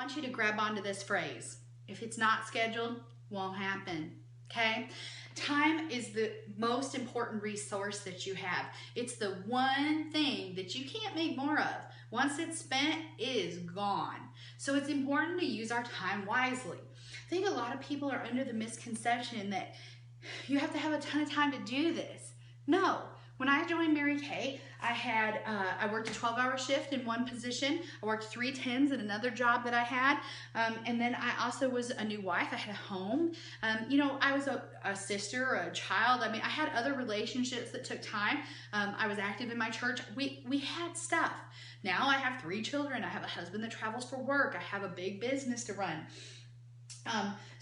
want you to grab onto this phrase. If it's not scheduled, won't happen, okay? Time is the most important resource that you have. It's the one thing that you can't make more of. Once it's spent, it is gone. So it's important to use our time wisely. I think a lot of people are under the misconception that you have to have a ton of time to do this. No. When I joined Mary Kay, I worked a 12-hour shift in one position. I worked 3 10s in another job that I had. And then I also was a new wife. I had a home. I was a sister, a child. I mean, I had other relationships that took time. I was active in my church. We had stuff. Now I have 3 children. I have a husband that travels for work. I have a big business to run.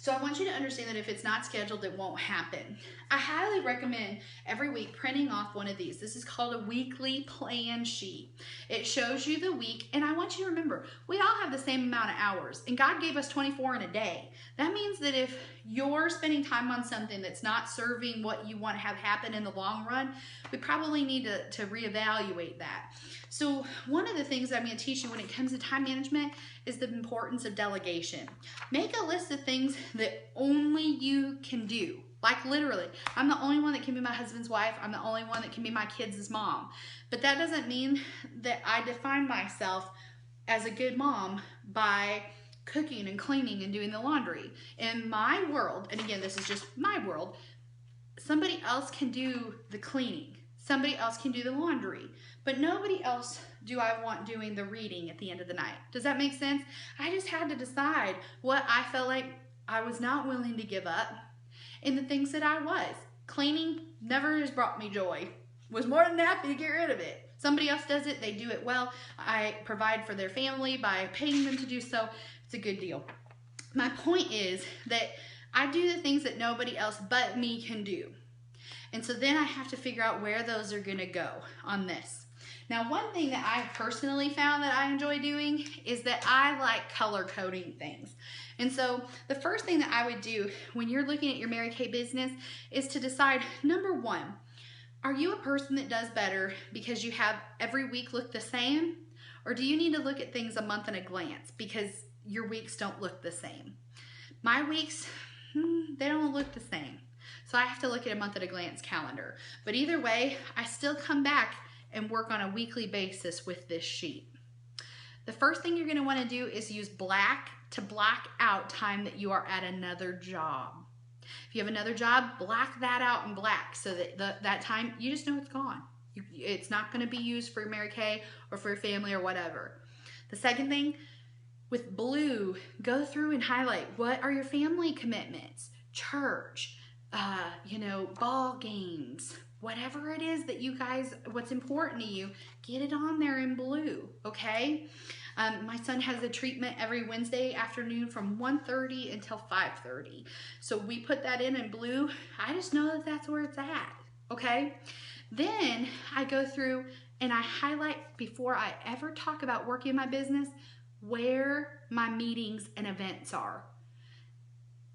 So I want you to understand that if it's not scheduled, it won't happen. I highly recommend every week printing off one of these. This is called a weekly plan sheet. It shows you the week, and I want you to remember, we all have the same amount of hours, and God gave us 24 in a day. That means that if you're spending time on something that's not serving what you want to have happen in the long run, we probably need to reevaluate that. So one of the things that I'm going to teach you when it comes to time management is the importance of delegation. Make a list of things that only you can do. Like literally, I'm the only one that can be my husband's wife. I'm the only one that can be my kids' mom. But that doesn't mean that I define myself as a good mom by cooking and cleaning and doing the laundry. In my world, and again, this is just my world, somebody else can do the cleaning. Somebody else can do the laundry, but nobody else do I want doing the reading at the end of the night. Does that make sense? I just had to decide what I felt like I was not willing to give up and the things that I was. Cleaning never has brought me joy. Was more than happy to get rid of it. Somebody else does it, they do it well. I provide for their family by paying them to do so. It's a good deal. My point is that I do the things that nobody else but me can do. And so then I have to figure out where those are going to go on this. Now, one thing that I personally found that I enjoy doing is that I like color coding things. And so the first thing that I would do when you're looking at your Mary Kay business is to decide, number one, are you a person that does better because you have every week look the same? Or do you need to look at things a month in a glance because your weeks don't look the same? My weeks, they don't look the same. So I have to look at a month at a glance calendar. But either way, I still come back and work on a weekly basis with this sheet. The first thing you're going to want to do is use black to block out time that you are at another job. If you have another job, black that out in black so that that time, you just know it's gone. It's not going to be used for Mary Kay or for your family or whatever. The second thing, with blue, go through and highlight what are your family commitments, church, ball games, whatever it is that you guys, what's important to you, get it on there in blue, okay? My son has a treatment every Wednesday afternoon from 1:30 until 5:30. So we put that in blue. I just know that that's where it's at, okay? Then I go through and I highlight before I ever talk about working my business where my meetings and events are.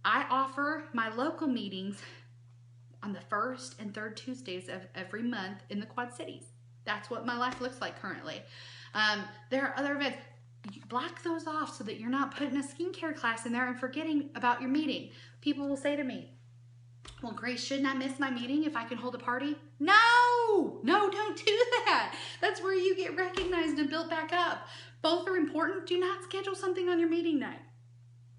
I offer my local meetings on the first and third Tuesdays of every month in the Quad Cities. That's what my life looks like currently. There are other events. You block those off so that you're not putting a skincare class in there and forgetting about your meeting. People will say to me, well, Grace, shouldn't I miss my meeting if I can hold a party? No, don't do that. That's where you get recognized and built back up. Both are important. Do not schedule something on your meeting night.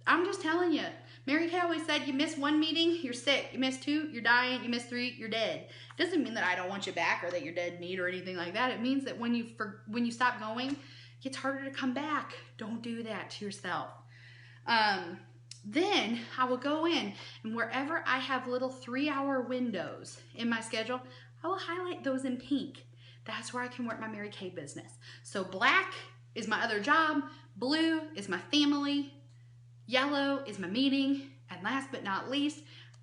I'm just telling you. Mary Kay always said, you miss one meeting, you're sick. You miss 2, you're dying. You miss 3, you're dead. It doesn't mean that I don't want you back or that you're dead meat or anything like that. It means that when you stop going, it gets harder to come back. Don't do that to yourself. Then I will go in and wherever I have little 3-hour windows in my schedule, I will highlight those in pink. That's where I can work my Mary Kay business. So black is my other job, blue is my family, yellow is my meeting, and last but not least,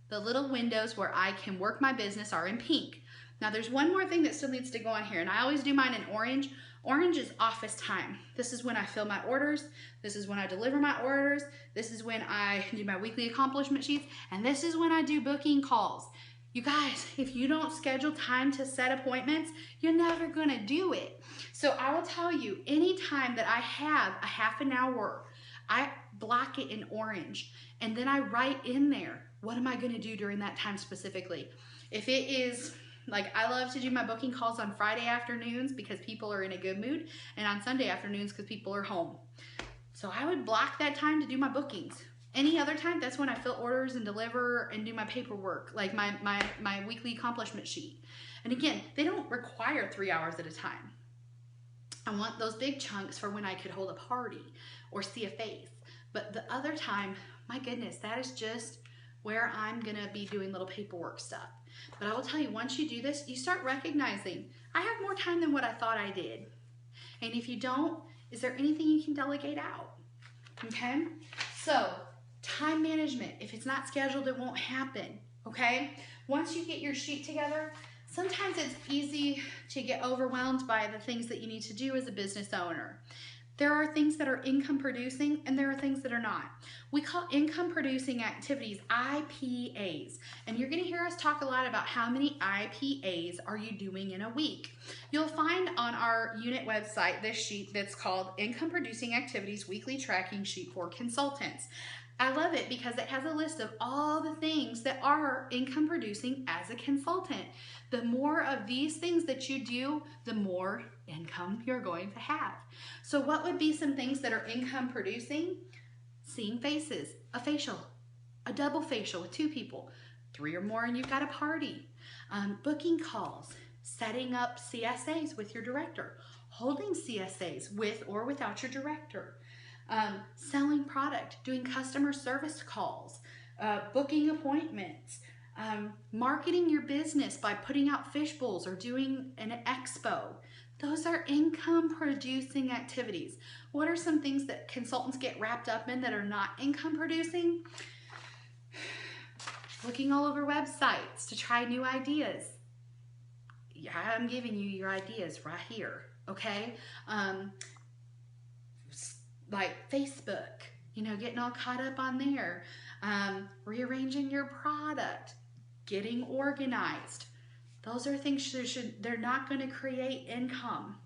the little windows where I can work my business are in pink. Now there's one more thing that still needs to go on here, and I always do mine in orange. Orange is office time. This is when I fill my orders. This is when I deliver my orders. This is when I do my weekly accomplishment sheets, and this is when I do booking calls. You guys, if you don't schedule time to set appointments, you're never gonna do it. So I will tell you, anytime that I have a half an hour, I block it in orange, and then I write in there, what am I going to do during that time specifically? If it is, like, I love to do my booking calls on Friday afternoons because people are in a good mood, and on Sunday afternoons because people are home. So I would block that time to do my bookings. Any other time, that's when I fill orders and deliver and do my paperwork, like my weekly accomplishment sheet. And again, they don't require 3 hours at a time. I want those big chunks for when I could hold a party or see a face. But the other time, my goodness, that is just where I'm gonna be doing little paperwork stuff. But I will tell you, once you do this, you start recognizing, I have more time than what I thought I did. And if you don't, is there anything you can delegate out? Okay? So, time management. If it's not scheduled, it won't happen. Okay? Once you get your sheet together, sometimes it's easy to get overwhelmed by the things that you need to do as a business owner. There are things that are income producing and there are things that are not. We call income producing activities IPAs. And you're going to hear us talk a lot about how many IPAs are you doing in a week. You'll find on our unit website this sheet that's called Income Producing Activities Weekly Tracking Sheet for Consultants. I love it because it has a list of all the things that are income producing as a consultant. The more of these things that you do, the more income you're going to have. So what would be some things that are income producing? Seeing faces, a facial, a double facial with 2 people, 3 or more and you've got a party, booking calls, setting up CSAs with your director, holding CSAs with or without your director, selling product, doing customer service calls, booking appointments, marketing your business by putting out fish bowls or doing an expo. Those are income producing activities. What are some things that consultants get wrapped up in that are not income producing? Looking all over websites to try new ideas. Yeah, I'm giving you your ideas right here, okay? Like Facebook, you know, getting all caught up on there. Rearranging your product, getting organized. Those are things they're not going to create income.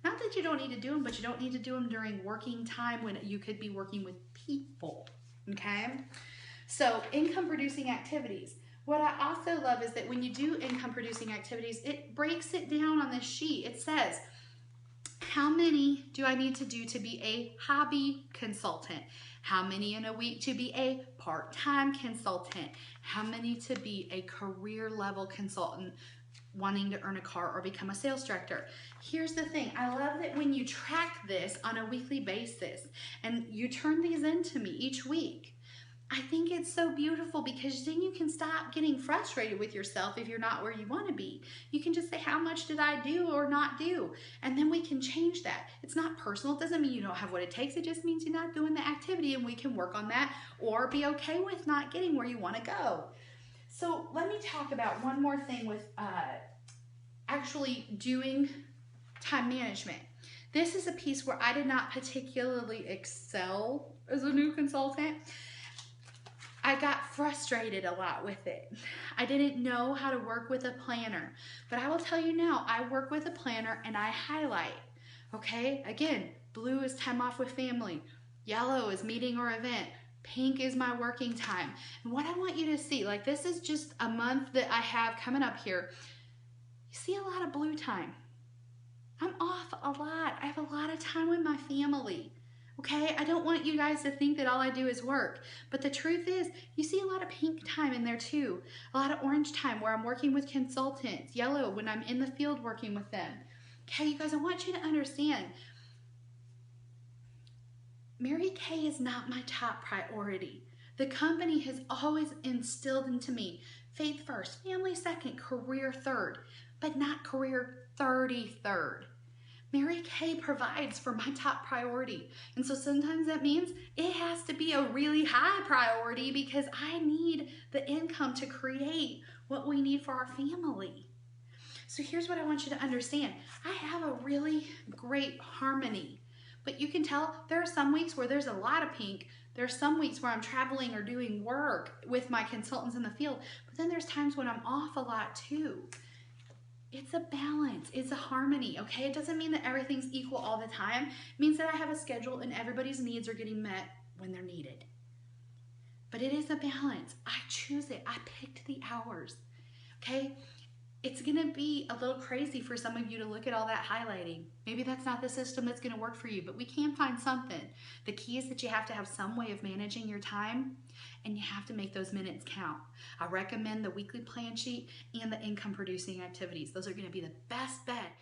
Not that you don't need to do them, but you don't need to do them during working time when you could be working with people, okay? So income producing activities. What I also love is that when you do income producing activities, it breaks it down on this sheet. It says, how many do I need to do to be a hobby consultant? How many in a week to be a part-time consultant? How many to be a career level consultant wanting to earn a car or become a sales director? Here's the thing. I love that when you track this on a weekly basis and you turn these into me each week, I think it's so beautiful because then you can stop getting frustrated with yourself if you're not where you want to be. You can just say, how much did I do or not do? And then we can change that. It's not personal. It doesn't mean you don't have what it takes. It just means you're not doing the activity, and we can work on that or be okay with not getting where you want to go. So let me talk about one more thing with actually doing time management. This is a piece where I did not particularly excel as a new consultant. I got frustrated a lot with it. I didn't know how to work with a planner, but I will tell you now, I work with a planner and I highlight, okay? Again, blue is time off with family. Yellow is meeting or event. Pink is my working time. And what I want you to see, like this is just a month that I have coming up here. You see a lot of blue time. I'm off a lot. I have a lot of time with my family. Okay, I don't want you guys to think that all I do is work, but the truth is you see a lot of pink time in there too, a lot of orange time where I'm working with consultants, yellow when I'm in the field working with them. Okay, you guys, I want you to understand, Mary Kay is not my top priority. The company has always instilled into me faith first, family second, career third, but not career 33rd. Mary Kay provides for my top priority. And so sometimes that means it has to be a really high priority because I need the income to create what we need for our family. So here's what I want you to understand. I have a really great harmony, but you can tell there are some weeks where there's a lot of pink. There are some weeks where I'm traveling or doing work with my consultants in the field, but then there's times when I'm off a lot too. It's a balance, it's a harmony, okay? It doesn't mean that everything's equal all the time. It means that I have a schedule and everybody's needs are getting met when they're needed. But it is a balance. I choose it. I picked the hours. Okay? It's going to be a little crazy for some of you to look at all that highlighting. Maybe that's not the system that's going to work for you, but we can find something. The key is that you have to have some way of managing your time, and you have to make those minutes count. I recommend the weekly plan sheet and the income producing activities. Those are going to be the best bet